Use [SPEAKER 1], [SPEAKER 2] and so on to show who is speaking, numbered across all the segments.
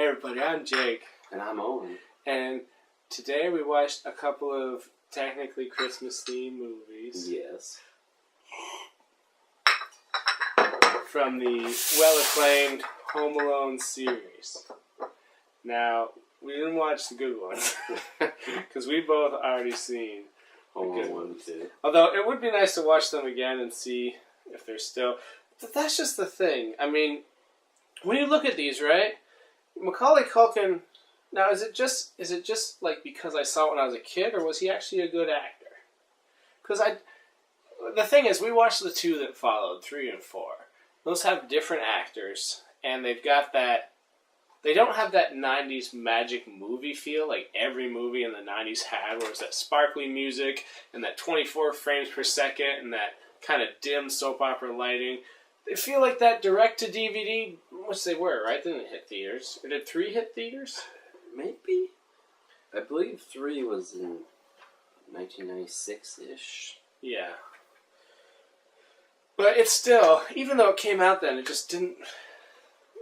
[SPEAKER 1] Hey everybody, I'm Jake.
[SPEAKER 2] And I'm Owen.
[SPEAKER 1] And today we watched a couple of technically Christmas-themed movies.
[SPEAKER 2] Yes.
[SPEAKER 1] From the well-acclaimed Home Alone series. Now, we didn't watch the good ones. Because we both already seen
[SPEAKER 2] Home Alone 1 and 2.
[SPEAKER 1] Although, it would be nice to watch them again and see if they're still... But that's just the thing. I mean, when you look at these, right? Macaulay Culkin... Now, is it just like because I saw it when I was a kid, or was he actually a good actor? Because the thing is, we watched the two that followed, 3 and 4. Those have different actors, and they've got that... They don't have that 90s magic movie feel like every movie in the 90s had, where it's that sparkly music and that 24 frames per second and that kind of dim soap opera lighting. They feel like that direct-to-DVD, which they were, right? They didn't hit theaters. Or did 3 hit theaters?
[SPEAKER 2] Maybe. I believe 3 was in 1996-ish.
[SPEAKER 1] Yeah. But it's still, even though it came out then, it just didn't...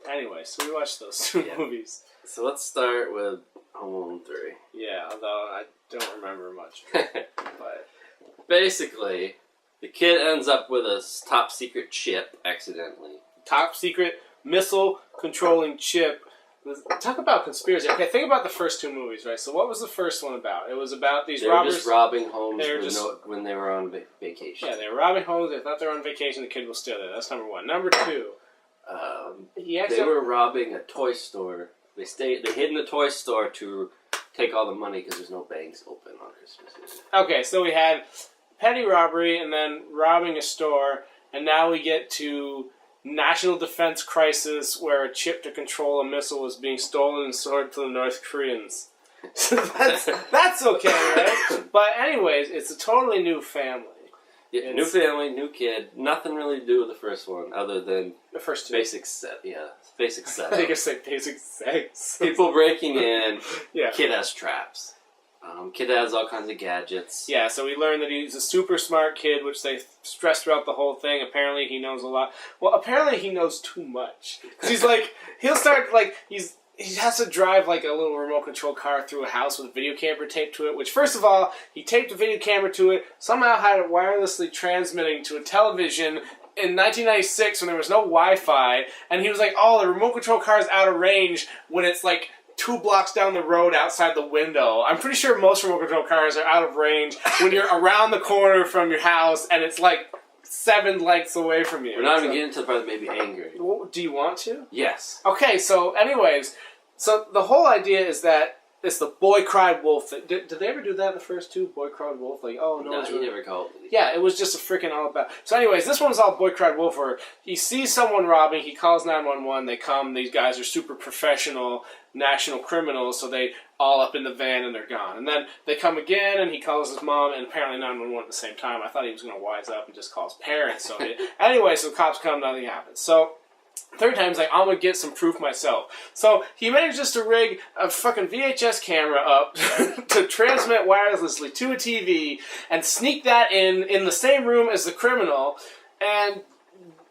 [SPEAKER 1] Anyway, so we watched those two movies.
[SPEAKER 2] So let's start with Home Alone 3.
[SPEAKER 1] Yeah, although I don't remember much. But
[SPEAKER 2] basically, the kid ends up with a top secret chip accidentally.
[SPEAKER 1] Top secret missile controlling chip. Talk about conspiracy. Okay, think about the first two movies, right? So what was the first one about? It was about these robbers.
[SPEAKER 2] They were just robbing homes when they were on vacation.
[SPEAKER 1] Yeah, they were robbing homes. They thought they were on vacation. The kid was still there. That's number one. Number two.
[SPEAKER 2] They were robbing a toy store. They hid in the toy store to take all the money because there's no banks open on Christmas Eve.
[SPEAKER 1] Okay, so we had petty robbery and then robbing a store, and now we get to national defense crisis where a chip to control a missile was being stolen and sold to the North Koreans. So that's okay, right? But anyways, it's a totally new family.
[SPEAKER 2] Yeah, new family, new kid. Nothing really to do with the first one, other than
[SPEAKER 1] the first two.
[SPEAKER 2] Basic set. Yeah, basic setup.
[SPEAKER 1] I think it's like basic sex.
[SPEAKER 2] People breaking in.
[SPEAKER 1] Yeah.
[SPEAKER 2] Kid has traps. Kid has all kinds of gadgets.
[SPEAKER 1] Yeah, so we learned that he's a super smart kid, which they stressed throughout the whole thing. Apparently, he knows a lot. Well, apparently he knows too much. Because he's like, he'll start like he has to drive like a little remote control car through a house with a video camera taped to it, which first of all, he taped a video camera to it, somehow had it wirelessly transmitting to a television in 1996 when there was no Wi-Fi, and he was like, oh, the remote control car is out of range when it's like 2 blocks down the road outside the window. I'm pretty sure most remote control cars are out of range when you're around the corner from your house and it's like 7 lengths away from you.
[SPEAKER 2] We're not even getting to the part that made me angry.
[SPEAKER 1] Do you want to?
[SPEAKER 2] Yes.
[SPEAKER 1] Okay, so anyways, so the whole idea is that it's the boy cried wolf. Did they ever do that in the first two? Boy cried wolf? Like, oh, no.
[SPEAKER 2] No, he never called it.
[SPEAKER 1] Yeah, it was just a freaking all about. So anyways, this one was all boy cried wolf where he sees someone robbing, he calls 911, they come, these guys are super professional national criminals, so they all up in the van and they're gone. And then they come again and he calls his mom and apparently 911 at the same time. I thought he was going to wise up and just call his parents. So anyway, so cops come, nothing happens. So third time, he's like, I'm going to get some proof myself. So he manages to rig a fucking VHS camera up to transmit wirelessly to a TV and sneak that in the same room as the criminal and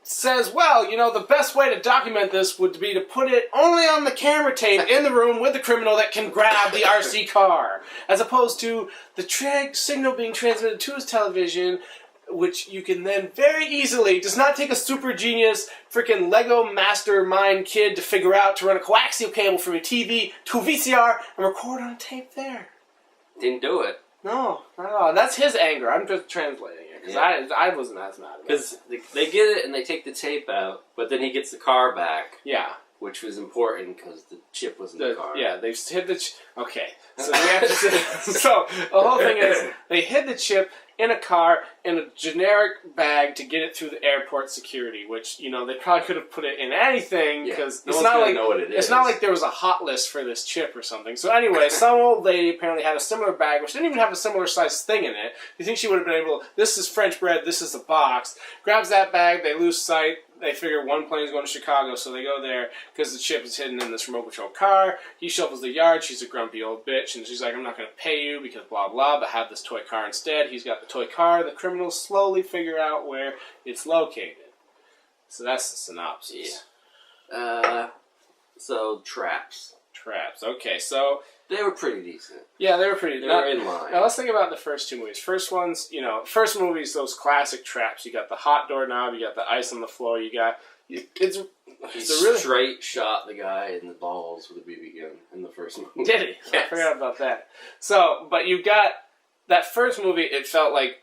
[SPEAKER 1] says, well, you know, the best way to document this would be to put it only on the camera tape in the room with the criminal that can grab the RC car, as opposed to the signal being transmitted to his television, which you can then very easily, does not take a super genius freaking Lego mastermind kid to figure out to run a coaxial cable from your TV to a VCR and record on tape there.
[SPEAKER 2] Didn't do it.
[SPEAKER 1] No, not at all. That's his anger. I'm just translating it. Because I wasn't as mad.
[SPEAKER 2] Because they get it and they take the tape out, but then he gets the car back.
[SPEAKER 1] Yeah.
[SPEAKER 2] Which was important because the chip was in the car.
[SPEAKER 1] Yeah, they hid the okay. So we have to so the whole thing is they hid the chip in a car in a generic bag to get it through the airport security, which, you know, they probably could have put it in anything because
[SPEAKER 2] it's not like know what it is.
[SPEAKER 1] It's not like there was a hot list for this chip or something. So anyway, some old lady apparently had a similar bag, which didn't even have a similar sized thing in it. You think she would have been able? This is French bread. This is the box. Grabs that bag. They lose sight. They figure one plane's going to Chicago, so they go there because the chip is hidden in this remote control car. He shovels the yard. She's a grumpy old bitch, and she's like, I'm not going to pay you because blah, blah, but have this toy car instead. He's got the toy car. The criminals slowly figure out where it's located. So that's the synopsis.
[SPEAKER 2] Yeah. So, traps.
[SPEAKER 1] Traps. Okay, so
[SPEAKER 2] They were pretty decent.
[SPEAKER 1] yeah, they were pretty.
[SPEAKER 2] They were in line.
[SPEAKER 1] Now let's think about the first two movies. First ones, first movies, those classic traps. You got the hot doorknob. You got the ice on the floor. You got
[SPEAKER 2] He
[SPEAKER 1] really
[SPEAKER 2] straight shot the guy in the balls with a BB gun in the first movie.
[SPEAKER 1] did he?
[SPEAKER 2] Yes.
[SPEAKER 1] I forgot about that. So, but you got that first movie. It felt like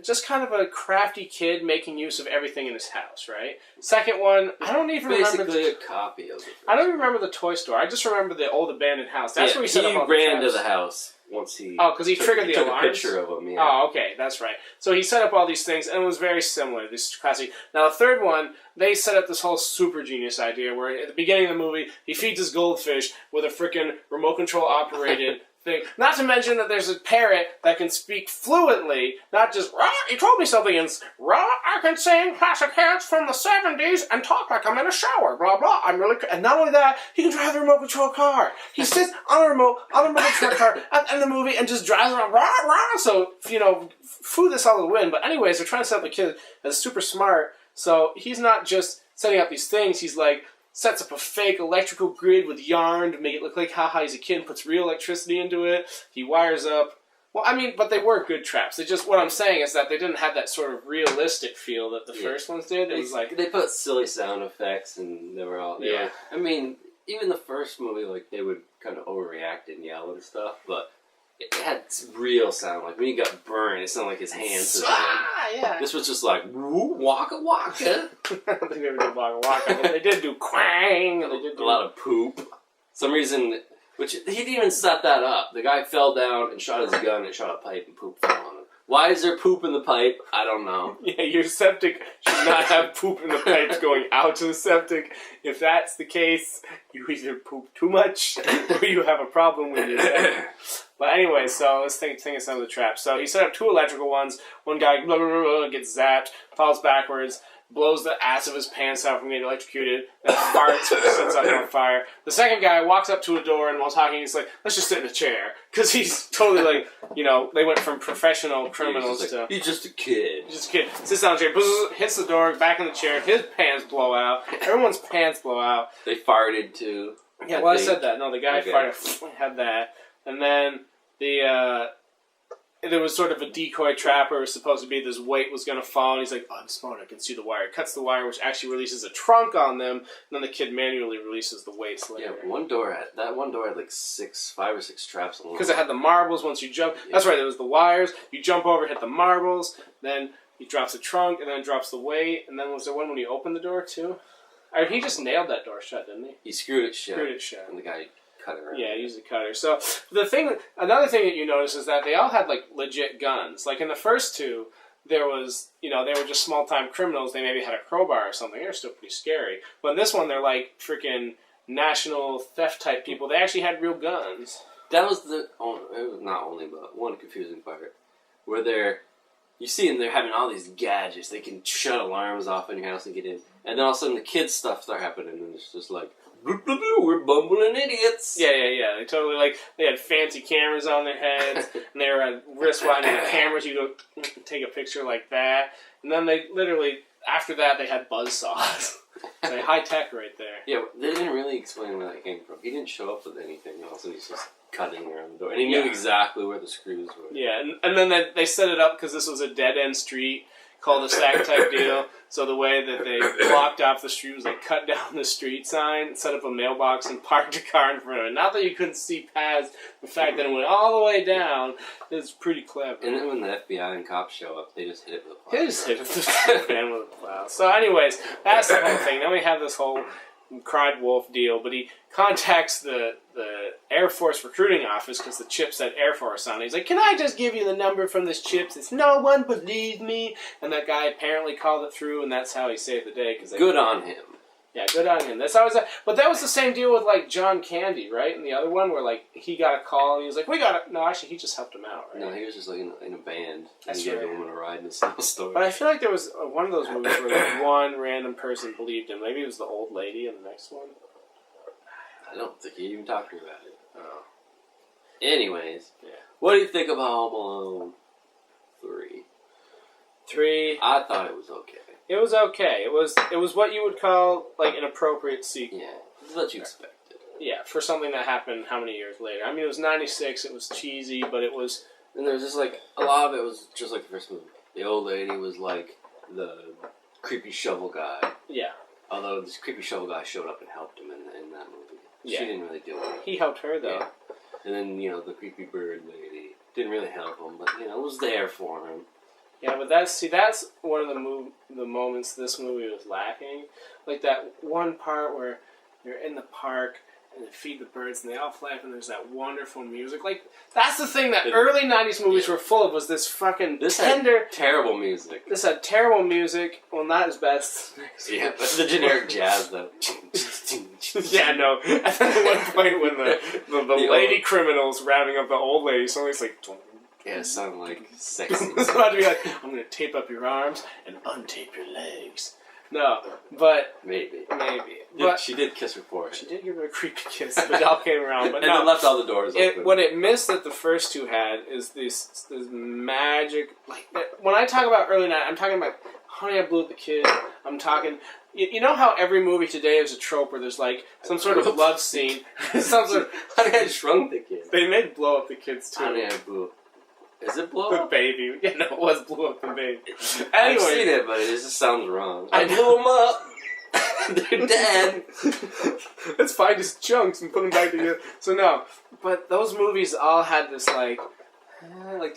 [SPEAKER 1] just kind of a crafty kid making use of everything in his house, right? Second one, I don't even remember.
[SPEAKER 2] Basically a copy of it.
[SPEAKER 1] I don't even remember the toy store. I just remember the old abandoned house. That's where he set up all the
[SPEAKER 2] ran
[SPEAKER 1] traps.
[SPEAKER 2] to the house once he.
[SPEAKER 1] Oh, because he triggered the
[SPEAKER 2] took
[SPEAKER 1] alarms?
[SPEAKER 2] a picture of him. Yeah.
[SPEAKER 1] Oh, okay, that's right. So he set up all these things, and it was very similar. This classic. Now the third one, they set up this whole super genius idea where at the beginning of the movie, he feeds his goldfish with a freaking remote control operated thing. Not to mention that there's a parrot that can speak fluently, not just rah. He told me something in rah. I can sing classic hits from the '70s and talk like I'm in a shower. Blah blah. I'm really. And not only that, he can drive the remote control car. He sits on the remote control car at the end of the movie and just drives around rah rah. So flew this out of the wind. But anyways, they're trying to set up the kid as super smart. So he's not just setting up these things. He's like. Sets up a fake electrical grid with yarn to make it look like haha he's a kid and puts real electricity into it. He wires up. Well, I mean, but they were good traps. They just, what I'm saying is that they didn't have that sort of realistic feel that the first ones did. It was like...
[SPEAKER 2] They put silly sound effects and they were all... I mean, even the first movie, like, they would kind of overreact and yell and stuff, but it had real sound. Like, when he got burned, it sounded like his hands...
[SPEAKER 1] yeah.
[SPEAKER 2] This was just like, woo, waka waka.
[SPEAKER 1] I don't think they ever did waka waka, but they did do quang. And they did do
[SPEAKER 2] a lot of poop. Some reason, which he didn't even set that up. The guy fell down and shot his gun and shot a pipe and poop fell on him. Why is there poop in the pipe? I don't know.
[SPEAKER 1] Yeah, your septic should not have poop in the pipes going out to the septic. If that's the case, you either poop too much or you have a problem with your septic. But anyway, so let's think of some of the traps. So he set up two electrical ones. One guy blah, blah, blah, blah, gets zapped, falls backwards, blows the ass of his pants out from getting electrocuted, then farts, sets up on fire. The second guy walks up to a door, and while talking, he's like, let's just sit in a chair. Because he's totally like, they went from professional criminals to...
[SPEAKER 2] He's just a kid.
[SPEAKER 1] He's just a kid. Sits down in a chair, hits the door, back in the chair, his pants blow out. Everyone's pants blow out.
[SPEAKER 2] They farted, too.
[SPEAKER 1] Yeah, I said that. No, the guy farted, had that. And then there was sort of a decoy trap where it was supposed to be this weight was going to fall, and he's like, I'm smart, I can see the wire. Cuts the wire, which actually releases a trunk on them, and then the kid manually releases the weights later.
[SPEAKER 2] Yeah, one door had like 5 or 6 traps on it.
[SPEAKER 1] Because it had the marbles once you jump. Yeah. That's right, there was the wires. You jump over, hit the marbles, then he drops the trunk, and then drops the weight, and then was there one when you opened the door, too? Or he just nailed that door shut, didn't he?
[SPEAKER 2] He screwed it shut.
[SPEAKER 1] And
[SPEAKER 2] the guy... cutter.
[SPEAKER 1] Yeah, use the cutter. So another thing that you notice is that they all had like legit guns. Like in the first two, there was, they were just small time criminals. They maybe had a crowbar or something. They're still pretty scary. But in this one, they're like freaking national theft type people. They actually had real guns.
[SPEAKER 2] That was not only, but one confusing part where you see them, they're having all these gadgets. They can shut alarms off in your house and get in. And then all of a sudden the kids stuff start happening, and it's just like, we're bumbling idiots.
[SPEAKER 1] Yeah. They totally they had fancy cameras on their heads, and they were wrist-winding the cameras. You go take a picture like that, and then they literally after that they had buzzsaws. Like high tech right there.
[SPEAKER 2] Yeah, they didn't really explain where that came from. He didn't show up with anything else, and he's just cutting around the door, and he knew exactly where the screws were.
[SPEAKER 1] Yeah, and then they set it up because this was a dead end street. Cul-de-sac type deal. So the way that they blocked off the street was they cut down the street sign, set up a mailbox, and parked a car in front of it. Not that you couldn't see past the fact that it went all the way down. It's pretty clever.
[SPEAKER 2] And then when the FBI and cops show up, they just hit it with a plow.
[SPEAKER 1] They just hit it with a plow. So anyways, that's the whole thing. Then we have this whole cried wolf deal, but he contacts the Air Force recruiting office because the chip said Air Force on it. He's like, can I just give you the number from this chip? It's no one believes me. And that guy apparently called it through, and that's how he saved the day.
[SPEAKER 2] Good on him.
[SPEAKER 1] Yeah, good on him. That's always but that was the same deal with like John Candy, right? And the other one where like he got a call and he was like, "We got it." No, actually, he just helped him out, right?
[SPEAKER 2] No, he was just like in a band.
[SPEAKER 1] That's
[SPEAKER 2] and he gave the woman a ride in the store.
[SPEAKER 1] But I feel like there was one of those movies where like one random person believed him. Maybe it was the old lady in the next one.
[SPEAKER 2] I don't think he even talked to her about it. Oh. Anyways, what do you think about Home Alone 3?
[SPEAKER 1] 3.
[SPEAKER 2] I thought it was okay.
[SPEAKER 1] It was okay. It was what you would call like an appropriate sequel.
[SPEAKER 2] Yeah. It's what you expected.
[SPEAKER 1] Yeah, for something that happened how many years later? I mean, it was 96, it was cheesy, but it was...
[SPEAKER 2] And there was just like, a lot of it was just like the first movie. The old lady was like the creepy shovel guy.
[SPEAKER 1] Yeah.
[SPEAKER 2] Although this creepy shovel guy showed up and helped him in that movie.
[SPEAKER 1] Yeah.
[SPEAKER 2] She didn't really do it.
[SPEAKER 1] He helped her, though.
[SPEAKER 2] Yeah. And then, the creepy bird lady didn't really help him, but, was there for him.
[SPEAKER 1] Yeah, but that's one of the moments this movie was lacking. Like that one part where they're in the park and they feed the birds and they all fly up and there's that wonderful music. Like, that's the thing that early 90s movies were full of, was this fucking tender...
[SPEAKER 2] Had terrible music.
[SPEAKER 1] This had terrible music. Well, not as bad as...
[SPEAKER 2] Yeah, but the generic jazz, though.
[SPEAKER 1] Yeah, no. And then at one point when the lady criminal's rounding up the old lady, suddenly it's like...
[SPEAKER 2] Yeah, it sounded like sexy.
[SPEAKER 1] It's about to be like, I'm going to tape up your arms and untape your legs. No, but...
[SPEAKER 2] Maybe.
[SPEAKER 1] But
[SPEAKER 2] she did kiss her forehead.
[SPEAKER 1] She did give her a creepy kiss, but it all came around. But
[SPEAKER 2] and then left all the doors open.
[SPEAKER 1] What it missed that the first two had is this magic... Like, when I talk about early night, I'm talking about Honey, I Blew Up the Kid. I'm talking... You know how every movie today is a trope where there's like some sort of love scene? Some sort of...
[SPEAKER 2] Honey, I Shrunk the Kid.
[SPEAKER 1] They made Blow Up the Kids too.
[SPEAKER 2] Honey, I Blew... Is it Blow
[SPEAKER 1] the
[SPEAKER 2] Up?
[SPEAKER 1] Baby. Yeah, no, it was Blew Up the Baby.
[SPEAKER 2] I've
[SPEAKER 1] Anyway.
[SPEAKER 2] seen it, but it just sounds wrong. I blew them up. They're dead.
[SPEAKER 1] Let's find his chunks and put them back together. So no, but those movies all had this like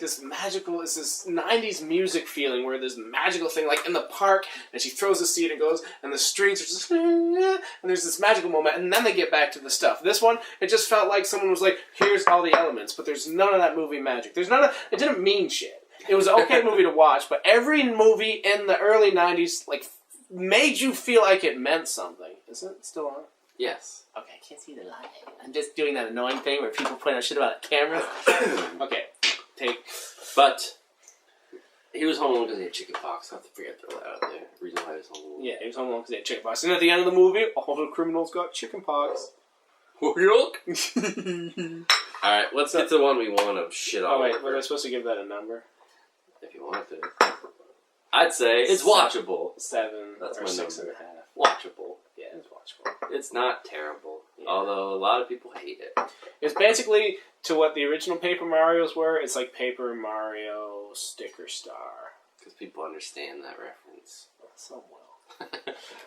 [SPEAKER 1] this magical, it's this 90s music feeling where there's magical thing like in the park and she throws a seed and goes and the strings are just and there's this magical moment and then they get back to the stuff. This one, it just felt like someone was like, here's all the elements, but there's none of that movie magic. There's none of, it didn't mean shit. It was an okay movie to watch, but every movie in the early 90s like made you feel like it meant something. Is it still on?
[SPEAKER 2] Yes.
[SPEAKER 1] Okay, I can't see the light. I'm just doing that annoying thing where people point out shit about cameras. Okay, take.
[SPEAKER 2] But he was home alone because he had chicken pox. I have to forget to throw that out there. Reason why he was home alone.
[SPEAKER 1] Yeah, he was home alone because he had chicken pox. And at the end of the movie, all the criminals got chicken pox.
[SPEAKER 2] Alright, let's get to the one we want to shit on.
[SPEAKER 1] Oh wait, were I supposed to give that a number?
[SPEAKER 2] If you want to. I'd say it's watchable.
[SPEAKER 1] 7
[SPEAKER 2] That's
[SPEAKER 1] or
[SPEAKER 2] my
[SPEAKER 1] 6.5.
[SPEAKER 2] number. Watchable.
[SPEAKER 1] Yeah, it's watchable.
[SPEAKER 2] It's not terrible.
[SPEAKER 1] Yeah.
[SPEAKER 2] Although a lot of people hate it.
[SPEAKER 1] It's basically to what the original Paper Marios were. It's like Paper Mario Sticker Star.
[SPEAKER 2] Because people understand that reference.
[SPEAKER 1] So well.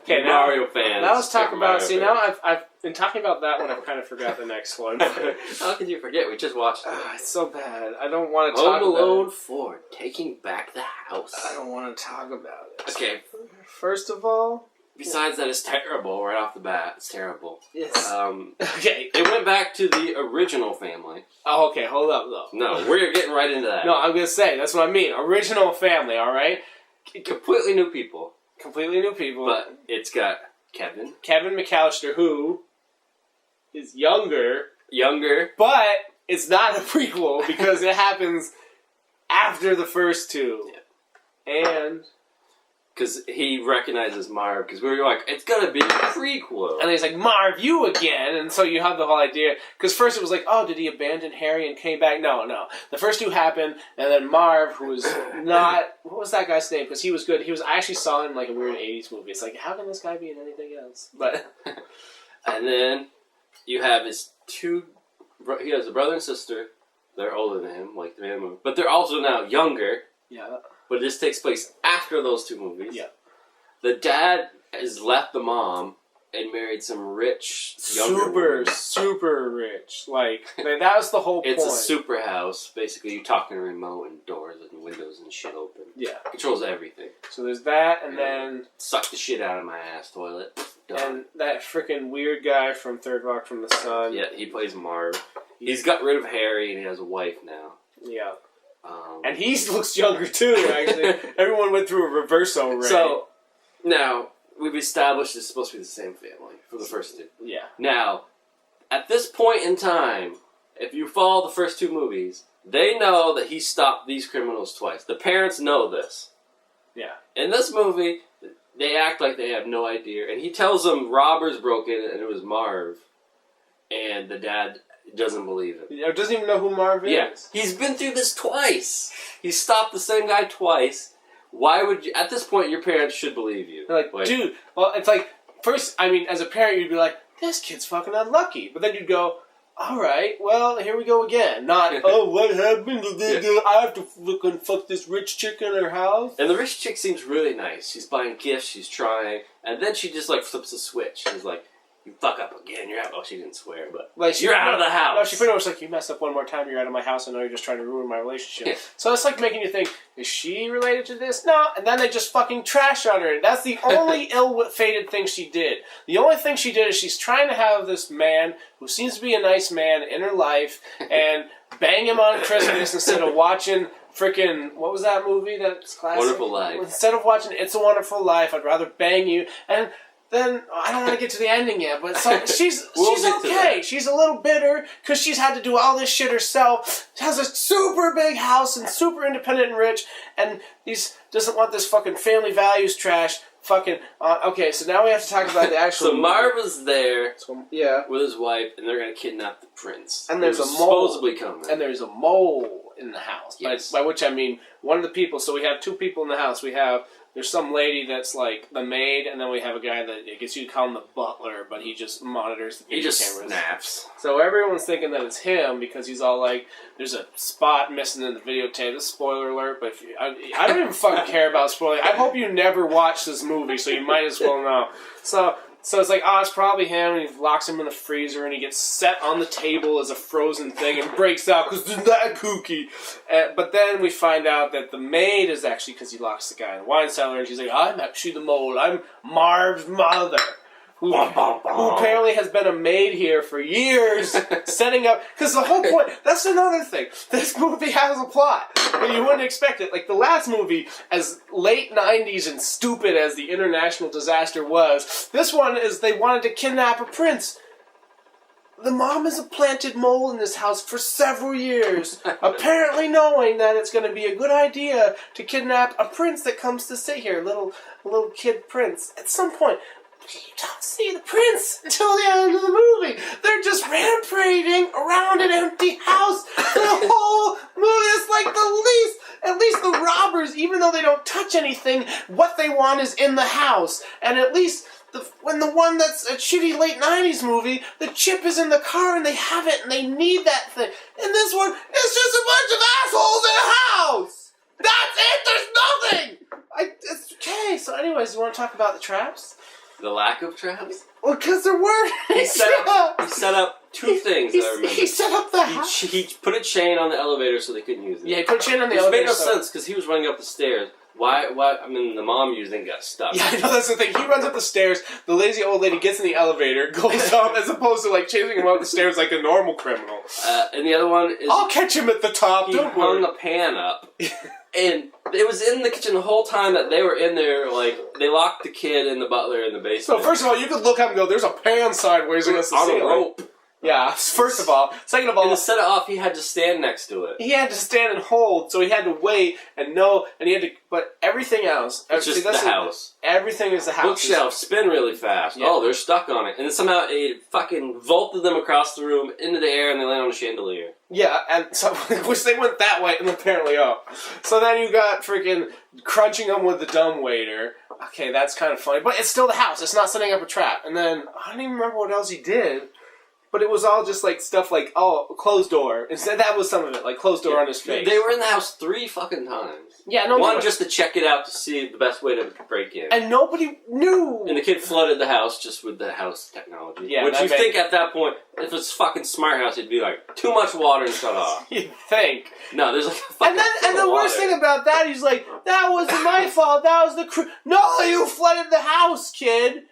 [SPEAKER 1] Okay,
[SPEAKER 2] Mario fans.
[SPEAKER 1] Now let's talk about.
[SPEAKER 2] Mario
[SPEAKER 1] Now
[SPEAKER 2] fans.
[SPEAKER 1] I've been talking about that one. I've kind of forgot the next one.
[SPEAKER 2] How could you forget? We just watched it.
[SPEAKER 1] It's so bad. I don't want to talk
[SPEAKER 2] Home Alone
[SPEAKER 1] about it.
[SPEAKER 2] 4, Taking Back the House.
[SPEAKER 1] I don't want to talk about it.
[SPEAKER 2] Okay.
[SPEAKER 1] First of all,
[SPEAKER 2] Besides that, it's terrible right off the bat. It's terrible.
[SPEAKER 1] yes.
[SPEAKER 2] Okay. It went back to the original family.
[SPEAKER 1] Oh, okay. Hold up, though.
[SPEAKER 2] No, we're getting right into that.
[SPEAKER 1] No, I'm gonna say that's what I mean. Original family. All right.
[SPEAKER 2] Completely new people.
[SPEAKER 1] Completely new people.
[SPEAKER 2] But it's got Kevin.
[SPEAKER 1] Kevin McAllister, who is younger, but it's not a prequel because it happens after the first two.
[SPEAKER 2] Yeah.
[SPEAKER 1] And
[SPEAKER 2] because he recognizes Marv, because we were like, it's gonna be a prequel.
[SPEAKER 1] And he's like, Marv, you again! And so you have the whole idea. Because first it was like, oh, did he abandon Harry and came back? No. The first two happened, and then Marv, who was not... What was that guy's name? Because he was good. I actually saw him in like a weird 80s movie. It's like, how can this guy be in anything else? But
[SPEAKER 2] and then you have his two... He has a brother and sister. They're older than him, like the man movie. But they're also now younger.
[SPEAKER 1] yeah.
[SPEAKER 2] But this takes place after those two movies.
[SPEAKER 1] Yeah.
[SPEAKER 2] The dad has left the mom and married some rich, younger woman.
[SPEAKER 1] Super rich. Like, that was the whole point.
[SPEAKER 2] It's a super house. Basically, you talk in a remote and doors and windows and shit open.
[SPEAKER 1] Yeah.
[SPEAKER 2] Controls everything.
[SPEAKER 1] So there's that, and then...
[SPEAKER 2] Suck the shit out of my ass toilet. Done.
[SPEAKER 1] And that freaking weird guy from Third Rock from the Sun.
[SPEAKER 2] Yeah, he plays Marv. He's got rid of Harry and he has a wife now.
[SPEAKER 1] Yeah. And he looks younger too, actually. Everyone went through a reverso ray.
[SPEAKER 2] So, now, we've established it's supposed to be the same family for the first two.
[SPEAKER 1] Yeah.
[SPEAKER 2] Now, at this point in time, if you follow the first two movies, they know that he stopped these criminals twice. The parents know this.
[SPEAKER 1] Yeah.
[SPEAKER 2] In this movie, they act like they have no idea. And he tells them robbers broke in and it was Marv. And the dad doesn't believe it.
[SPEAKER 1] He doesn't even know who Marv is.
[SPEAKER 2] Yeah. He's been through this twice. He stopped the same guy twice. Why would you... At this point, your parents should believe you.
[SPEAKER 1] They're like, dude... Well, it's like... First, I mean, as a parent, you'd be like, this kid's fucking unlucky. But then you'd go, all right, well, here we go again. Not, oh, what happened? I have to fucking fuck this rich chick in her house.
[SPEAKER 2] And the rich chick seems really nice. She's buying gifts, she's trying, and then she just like flips a switch. She's like, you fuck up again, you're out. Oh, she didn't swear, but
[SPEAKER 1] like,
[SPEAKER 2] you're out of the house.
[SPEAKER 1] No, she pretty much like, you messed up one more time, you're out of my house, I know you're just trying to ruin my relationship.
[SPEAKER 2] Yeah.
[SPEAKER 1] So it's like making you think, is she related to this? No, and then they just fucking trash on her. That's the only ill-fated thing she did. The only thing she did is she's trying to have this man, who seems to be a nice man, in her life, and bang him on Christmas instead of watching freaking, what was that movie that's classic?
[SPEAKER 2] Wonderful Life.
[SPEAKER 1] Instead of watching It's a Wonderful Life, I'd rather bang you. And then, I don't want to get to the ending yet, but so she's okay. She's a little bitter because she's had to do all this shit herself. She has a super big house and super independent and rich, and doesn't want this fucking family values trash. Fucking, okay, so now we have to talk about the actual...
[SPEAKER 2] So Marv was there
[SPEAKER 1] yeah.
[SPEAKER 2] with his wife, and they're going to kidnap the prince.
[SPEAKER 1] And there's a mole.
[SPEAKER 2] Supposedly coming.
[SPEAKER 1] And there's a mole in the house.
[SPEAKER 2] Yes.
[SPEAKER 1] By which I mean, one of the people, so we have two people in the house. There's some lady that's like the maid, and then we have a guy that, I guess you'd call him the butler, but he just monitors the video cameras.
[SPEAKER 2] He just snaps.
[SPEAKER 1] So everyone's thinking that it's him because he's all like, there's a spot missing in the videotape. This is spoiler alert, but I don't even fucking care about spoiling. I hope you never watch this movie, so you might as well know. So it's like, it's probably him, and he locks him in the freezer, and he gets set on the table as a frozen thing and breaks out because he's that kooky. But then we find out that the maid is actually, because he locks the guy in the wine cellar, and she's like, I'm actually the mole. I'm Marv's mother. Who apparently has been a maid here for years, setting up... Because the whole point... That's another thing. This movie has a plot, but you wouldn't expect it. Like, the last movie, as late 90s and stupid as the international disaster was, this one is they wanted to kidnap a prince. The mom has a planted mole in this house for several years, apparently knowing that it's going to be a good idea to kidnap a prince that comes to sit here, little kid prince. At some point... You don't see the prince until the end of the movie. They're just ramparading around an empty house for the whole movie. It's like at least the robbers, even though they don't touch anything, what they want is in the house. And at least when the one that's a shitty late 90s movie, the chip is in the car and they have it and they need that thing. In this one, it's just a bunch of assholes in a house. That's it. There's nothing. It's okay. So anyways, you want to talk about the traps?
[SPEAKER 2] The lack of traps?
[SPEAKER 1] Well, because there weren't.
[SPEAKER 2] He set up two things that I remember.
[SPEAKER 1] He set up the house.
[SPEAKER 2] He put a chain on the elevator so they couldn't use it.
[SPEAKER 1] Yeah, he put a chain on the elevator.
[SPEAKER 2] Which made no sense because he was running up the stairs. Why? I mean, the mom usually got stuck.
[SPEAKER 1] Yeah, I know, that's the thing. He runs up the stairs, the lazy old lady gets in the elevator, goes up, as opposed to, like, chasing him up the stairs like a normal criminal.
[SPEAKER 2] And the other one is...
[SPEAKER 1] I'll catch him at the top,
[SPEAKER 2] He hung the pan up. And it was in the kitchen the whole time that they were in there, like, they locked the kid and the butler in the basement.
[SPEAKER 1] So, first of all, you could look up and go, there's a pan sideways against the
[SPEAKER 2] on
[SPEAKER 1] ceiling.
[SPEAKER 2] a rope.
[SPEAKER 1] Yeah, first of all. Second of all...
[SPEAKER 2] And to set it off, he had to stand next to it.
[SPEAKER 1] He had to stand and hold, so he had to wait and know, and he had to... But everything else...
[SPEAKER 2] It's just the house.
[SPEAKER 1] Everything is the house.
[SPEAKER 2] Bookshelves spin really fast. Yeah. Oh, they're stuck on it. And then somehow it fucking vaulted them across the room into the air and they land on a chandelier.
[SPEAKER 1] Yeah, and so, which they went that way, and apparently, So then you got freaking crunching them with the dumbwaiter. Okay, that's kind of funny. But it's still the house. It's not setting up a trap. And then, I don't even remember what else he did. But it was all just like stuff like, closed door. Instead, that was some of it, like closed door on his face.
[SPEAKER 2] They were in the house 3 fucking times.
[SPEAKER 1] Yeah, no.
[SPEAKER 2] One just to check it out to see the best way to break in.
[SPEAKER 1] And nobody knew.
[SPEAKER 2] And the kid flooded the house just with the house technology.
[SPEAKER 1] Yeah,
[SPEAKER 2] which you think at that point, if it's fucking smart house, it'd be like, too much water and shut off.
[SPEAKER 1] You'd think.
[SPEAKER 2] No, there's like a fucking
[SPEAKER 1] And the worst thing about that, he's like, that wasn't my fault, that was the No, you flooded the house, kid.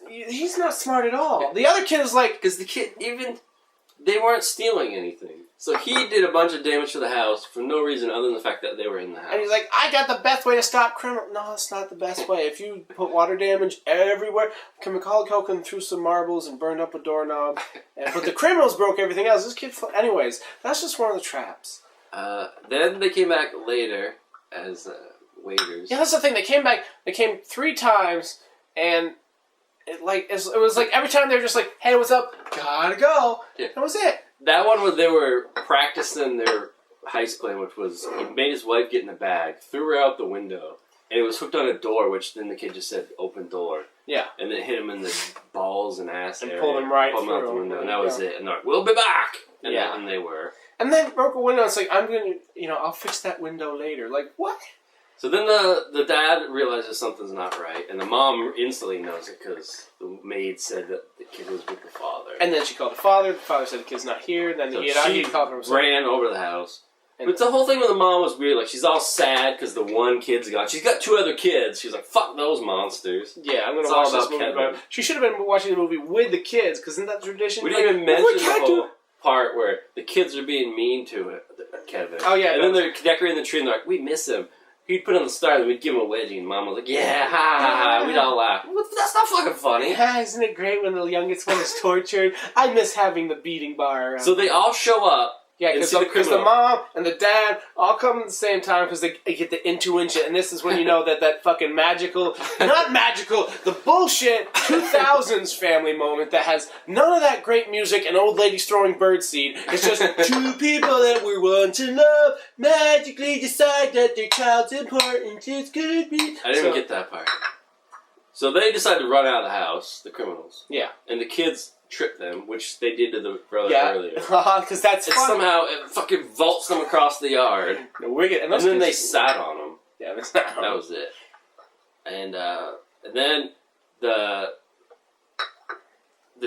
[SPEAKER 1] He's not smart at all. The other kid is like...
[SPEAKER 2] Because the kid, they weren't stealing anything. So he did a bunch of damage to the house for no reason other than the fact that they were in the house.
[SPEAKER 1] And he's like, I got the best way to stop criminal. No, it's not the best way. If you put water damage everywhere... Macaulay Culkin threw some marbles and burned up a doorknob. But the criminals broke everything else. This kid... Anyways, that's just one of the traps.
[SPEAKER 2] Then they came back later as waiters.
[SPEAKER 1] Yeah, that's the thing. They came back. They came 3 times, and... It was like every time they were just like, hey, what's up? Gotta go. Yeah. That was it.
[SPEAKER 2] That one where they were practicing their heist plan, which was he made his wife get in the bag, threw her out the window, and it was hooked on a door, which then the kid just said, open door.
[SPEAKER 1] Yeah.
[SPEAKER 2] And then it hit him in the balls and ass
[SPEAKER 1] And
[SPEAKER 2] area.
[SPEAKER 1] pulled him right
[SPEAKER 2] pulled him out the
[SPEAKER 1] through.
[SPEAKER 2] window, and that was it. And they're like, we'll be back! And,
[SPEAKER 1] Yeah.
[SPEAKER 2] and they were.
[SPEAKER 1] And then broke a window. It's like, I'm going to, I'll fix that window later. Like, what?
[SPEAKER 2] So then the dad realizes something's not right, and the mom instantly knows it because the maid said that the kid was with the father.
[SPEAKER 1] And then she called the father. The father said the kid's not here. And then
[SPEAKER 2] So
[SPEAKER 1] he called her himself.
[SPEAKER 2] ran over to the house.
[SPEAKER 1] And
[SPEAKER 2] But the whole thing with the mom was weird. Like, she's all sad because the one kid's gone. She's got 2 other kids. She's like, fuck those monsters.
[SPEAKER 1] Yeah, I'm going
[SPEAKER 2] It's
[SPEAKER 1] to
[SPEAKER 2] all
[SPEAKER 1] watch this
[SPEAKER 2] about
[SPEAKER 1] movie.
[SPEAKER 2] Kevin.
[SPEAKER 1] But she should have been watching the movie with the kids, because isn't that the tradition?
[SPEAKER 2] We didn't even mention the
[SPEAKER 1] can't
[SPEAKER 2] whole part where the kids are being mean to it, Kevin.
[SPEAKER 1] Oh, yeah.
[SPEAKER 2] And then they're decorating the tree and they're like, we miss him. He'd put on the star and we'd give him a wedgie and Mom was like, yeah, ha ha ha. We'd all laugh. That's not fucking funny.
[SPEAKER 1] Yeah, isn't it great when the youngest one is tortured? I miss having the beating bar around.
[SPEAKER 2] So they all show up.
[SPEAKER 1] Yeah,
[SPEAKER 2] and
[SPEAKER 1] because
[SPEAKER 2] see
[SPEAKER 1] the mom and the dad all come at the same time because they get the intuition, and this is when you know that fucking magical, not magical, the bullshit 2000s family moment that has none of that great music and old ladies throwing birdseed. It's just 2 people that we want to love magically decide that their child's important. It's gonna be.
[SPEAKER 2] I didn't even get that part. So they decide to run out of the house, the criminals.
[SPEAKER 1] Yeah.
[SPEAKER 2] And the kids trip them, which they did to the brother earlier.
[SPEAKER 1] Because that's
[SPEAKER 2] And
[SPEAKER 1] fun.
[SPEAKER 2] somehow it fucking vaults them across the yard.
[SPEAKER 1] Wicked.
[SPEAKER 2] And then they sat on them.
[SPEAKER 1] Yeah, that's not.
[SPEAKER 2] That was it. And then the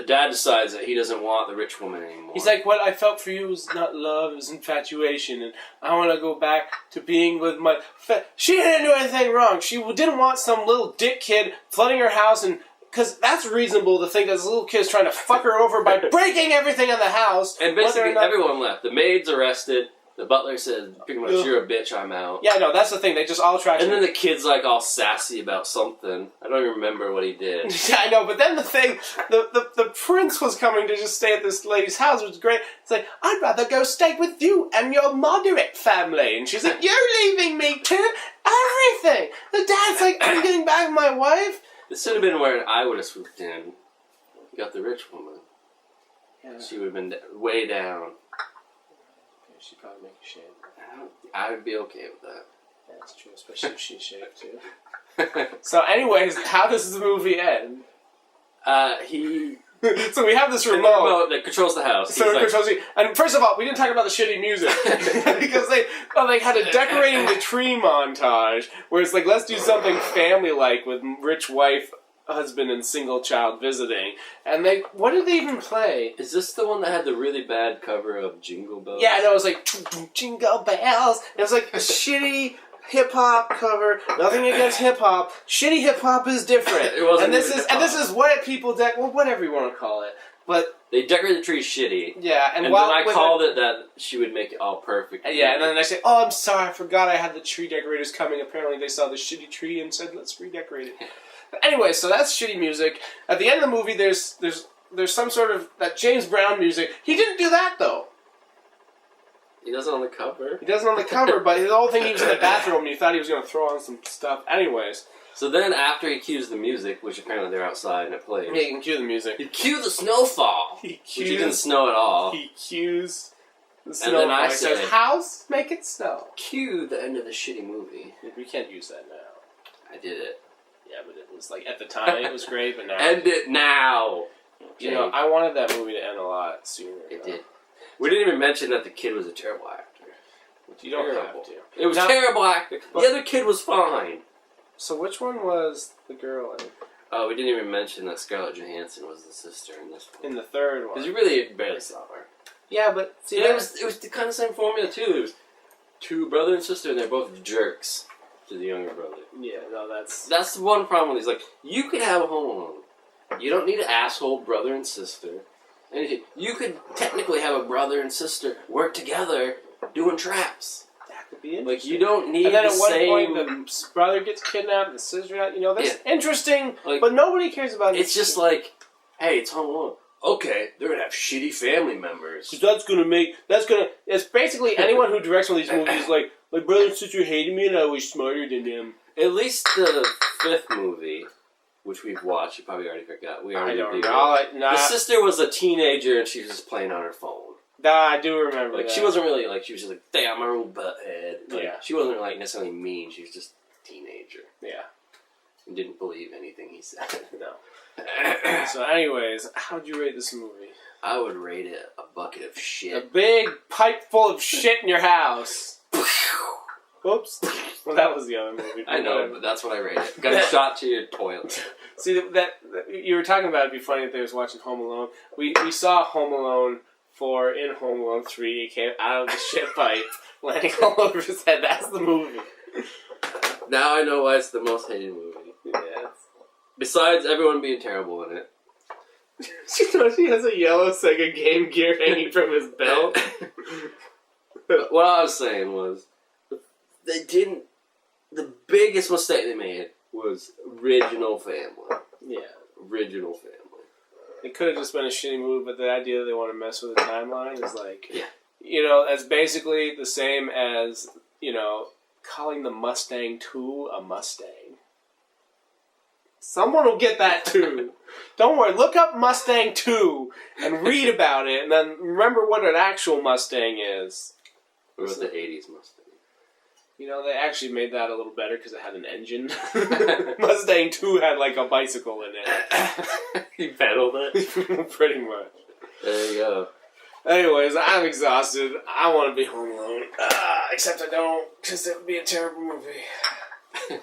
[SPEAKER 2] dad decides that he doesn't want the rich woman anymore.
[SPEAKER 1] He's like, what I felt for you was not love, it was infatuation, and I want to go back to being with my... She didn't do anything wrong. She didn't want some little dick kid flooding her house, and because that's reasonable to think that this little kid's trying to fuck her over by breaking everything in the house.
[SPEAKER 2] And basically everyone left. The maid's arrested. The butler said, pretty much, you're a bitch, I'm out.
[SPEAKER 1] Yeah, no, that's the thing. They just all trash
[SPEAKER 2] And then the kid's like all sassy about something. I don't even remember what he did.
[SPEAKER 1] Yeah, I know, but then the thing, the prince was coming to just stay at this lady's house, which was great. It's like, I'd rather go stay with you and your moderate family. And she's like, you're leaving me too? Everything! The dad's like, I'm getting back with my wife.
[SPEAKER 2] This should have been where I would have swooped in. You got the rich woman.
[SPEAKER 1] Yeah.
[SPEAKER 2] She would have been way down.
[SPEAKER 1] She'd probably make you shave.
[SPEAKER 2] I would be okay with that.
[SPEAKER 1] Yeah, that's true, especially if she shaved too. So anyways, how does the movie end? So we have this remote
[SPEAKER 2] that controls the house.
[SPEAKER 1] So it controls you. And first of all, we didn't talk about the shitty music because they had a decorating the tree montage where it's like, let's do something family-like with rich wife, husband, and single child visiting. And what did they even play?
[SPEAKER 2] Is this the one that had the really bad cover of Jingle Bells?
[SPEAKER 1] Yeah, no, it was like Jingle Bells. It was like a shitty hip-hop cover. Nothing against hip-hop. Shitty hip-hop is different.
[SPEAKER 2] It wasn't
[SPEAKER 1] and this
[SPEAKER 2] even
[SPEAKER 1] is
[SPEAKER 2] hip-hop.
[SPEAKER 1] and this is what people whatever you want to call it. But
[SPEAKER 2] they decorated the tree shitty.
[SPEAKER 1] yeah, and
[SPEAKER 2] then I called it that she would make it all perfect.
[SPEAKER 1] Yeah, and then I say, "Oh, I'm sorry, I forgot I had the tree decorators coming." Apparently, they saw the shitty tree and said, "Let's redecorate it." But anyway, so that's shitty music. At the end of the movie, there's some sort of that James Brown music. He didn't do that though.
[SPEAKER 2] He does it on the cover.
[SPEAKER 1] He does it on the cover, but the whole thing he was in the bathroom and you thought he was going to throw on some stuff. Anyways.
[SPEAKER 2] So then after he cues the music, which apparently they're outside and it plays.
[SPEAKER 1] Yeah, you can cue the music.
[SPEAKER 2] He cue the snowfall. Which it didn't snow at all.
[SPEAKER 1] He cues the
[SPEAKER 2] And then I
[SPEAKER 1] snowfall. He says,
[SPEAKER 2] said,
[SPEAKER 1] house, make it snow.
[SPEAKER 2] Cue the end of the shitty movie.
[SPEAKER 1] We can't use that now.
[SPEAKER 2] I did it.
[SPEAKER 1] Yeah, but it was like, at the time it was great, but now...
[SPEAKER 2] End it now!
[SPEAKER 1] You know, I wanted that movie to end a lot sooner.
[SPEAKER 2] It did. We didn't even mention that the kid was a terrible actor.
[SPEAKER 1] You don't have to.
[SPEAKER 2] It was terrible acting. The other kid was fine.
[SPEAKER 1] So which one was the girl in?
[SPEAKER 2] Oh, we didn't even mention that Scarlett Johansson was the sister in this one.
[SPEAKER 1] In the third one.
[SPEAKER 2] Because you really barely saw her.
[SPEAKER 1] Yeah, but... See,
[SPEAKER 2] it was the kind of same formula, too. It was 2 brother and sister, and they're both jerks to the younger brother.
[SPEAKER 1] Yeah, no, that's...
[SPEAKER 2] That's the one problem with these. Like, you could have a home alone. You don't need an asshole brother and sister. And you could technically have a brother and sister work together doing traps.
[SPEAKER 1] That could be interesting.
[SPEAKER 2] Like, you don't need
[SPEAKER 1] and then
[SPEAKER 2] the
[SPEAKER 1] at one
[SPEAKER 2] same...
[SPEAKER 1] point, the brother gets kidnapped, the sister, that's interesting,
[SPEAKER 2] like,
[SPEAKER 1] but nobody cares about it.
[SPEAKER 2] It's just like, hey, it's home alone. Okay, they're gonna have shitty family members.
[SPEAKER 1] Because it's basically anyone who directs one of these movies like, my brother and sister hated me and I was smarter than them.
[SPEAKER 2] At least the 5th movie, which we've watched, you probably already forgot.
[SPEAKER 1] I don't know.
[SPEAKER 2] The sister was a teenager and she was just playing on her phone.
[SPEAKER 1] Nah, I do remember
[SPEAKER 2] like,
[SPEAKER 1] that.
[SPEAKER 2] She wasn't really, like, she was just like, damn, my old butthead. Like,
[SPEAKER 1] yeah.
[SPEAKER 2] She wasn't, like, necessarily mean. She was just teenager.
[SPEAKER 1] Yeah.
[SPEAKER 2] And didn't believe anything he said.
[SPEAKER 1] No. So, anyways, how'd you rate this movie?
[SPEAKER 2] I would rate it a bucket of
[SPEAKER 1] A
[SPEAKER 2] shit.
[SPEAKER 1] big pipe full of shit in your house. Oops. Well, that was the other movie.
[SPEAKER 2] I know, but that's what I rate it. Got a shot to your toilet.
[SPEAKER 1] See, that you were talking about it'd be funny if they was watching Home Alone. We saw Home Alone 4 in Home Alone 3. He came out of the shit pipe, landing all over his head. That's the movie.
[SPEAKER 2] Now I know why it's the most hated movie.
[SPEAKER 1] Yes.
[SPEAKER 2] Besides everyone being terrible in it.
[SPEAKER 1] She has a yellow Sega Game Gear hanging from his belt.
[SPEAKER 2] But what I was saying was, they didn't. The biggest mistake they made was original family.
[SPEAKER 1] Yeah.
[SPEAKER 2] Original family.
[SPEAKER 1] It could have just been a shitty movie, but the idea that they want to mess with the timeline is like,
[SPEAKER 2] Yeah.
[SPEAKER 1] you know, that's basically the same as, you know, calling the Mustang 2 a Mustang. Someone will get that too. Don't worry, look up Mustang 2 and read about it, and then remember what an actual Mustang is.
[SPEAKER 2] What about the 80s Mustang?
[SPEAKER 1] You know, they actually made that a little better because it had an engine. Mustang 2 had like a bicycle in it.
[SPEAKER 2] You pedaled it?
[SPEAKER 1] Pretty much.
[SPEAKER 2] There you go.
[SPEAKER 1] Anyways, I'm exhausted. I want to be home alone. Except I don't, because it would be a terrible movie.